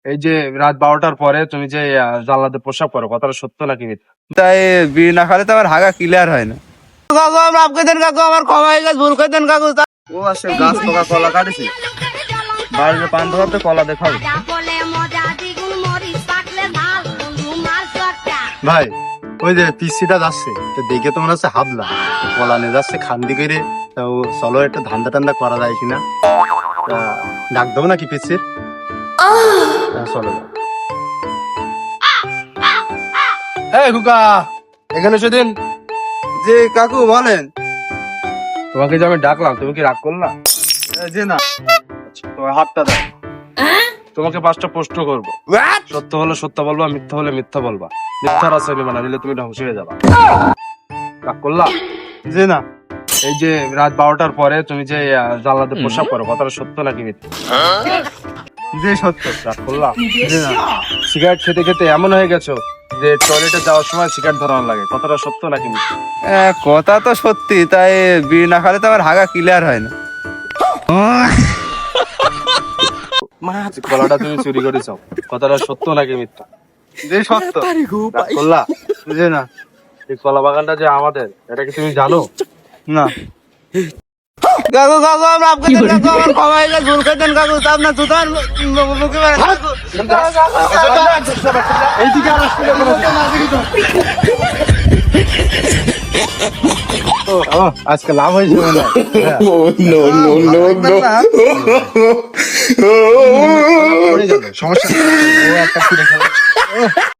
এই যে রাত 12টার পরে তুমি যে জানলাতে প্রস্রাব করো, কথাটা সত্য নাকি মিথ্যা? তাই বিড়ি না খালে তো আমার হাগা ক্লিয়ার হয় না। কাকু আমার আপকে দেন কাকু, আমার ক্ষমা হয়ে গেছে, ভুল করে দেন কাকু। ও আসে গাছ পোকা কলা কাটিছি, বাড়িতে পান ধরাতে কলা দেখাবে। ভাই ওই যে পিসিটা যাচ্ছে তো দেখে তো মনে হচ্ছে হাবলা কলা নিয়ে যাচ্ছে খান্দি করে। তো চলো একটা ধান্দা টান্দা করা যায় কিনা, তা ডাক দেবো নাকি পিসির? চলো এই খুকা, এখানে সেদিন যে কাকু বলেন। তোমাকে যে আমি ডাকলাম তুমি কি রাগ করলা? যে না, তোমার হাতটা দাও। তোমাকে 5টা প্রশ্ন করবো, সত্য হলে সত্য বলবা, মিথ্যা হলে মিথ্যা বলবা। মিথ্যার আশ্রয় নিবা না, নিলে তুমি ধ্বংস হয়ে যাবা। রাগ করলা? যে না, এই যে রাত 12টার পরে তুমি যে জানলাতে প্রস্রাব করো, কথাটা সত্য নাকি মিথ্যা? যে সত্য। রাগ করলা? সিগারেট খেতে খেতে এমন হয়ে গেছো যে টয়লেটে যাওয়ার সময় সিগারেট ধরানো লাগে, কথাটা সত্য নাকি মিথ্যা? কথা তো সত্যি, তাই বিড়ি না খালে তো আমার হাগা ক্লিয়ার হয় না। কলাটা তুমি চুরি করেছো, কথাটা সত্য নাকি মিথ্যা? যে সত্য। রাগ করলা? যে না, এই কলা বাগানটা যে আমাদের, এটা কি তুমি জানো? না। কাকু কাকু আমার আপকে দেন কাকু, আমার ক্ষমা হয়ে গেছে, ভুল করে দেন কাকু। আপনার জুতার মুখে মারেন কাকু। এইদিকে আর আসতে দেবো না। আজকে লাভ হয়েছে মনে হয়। হ্যাঁ। পড়ে গেল, সমস্যা নেই। ও একটা ছুঁড়ে খেলো।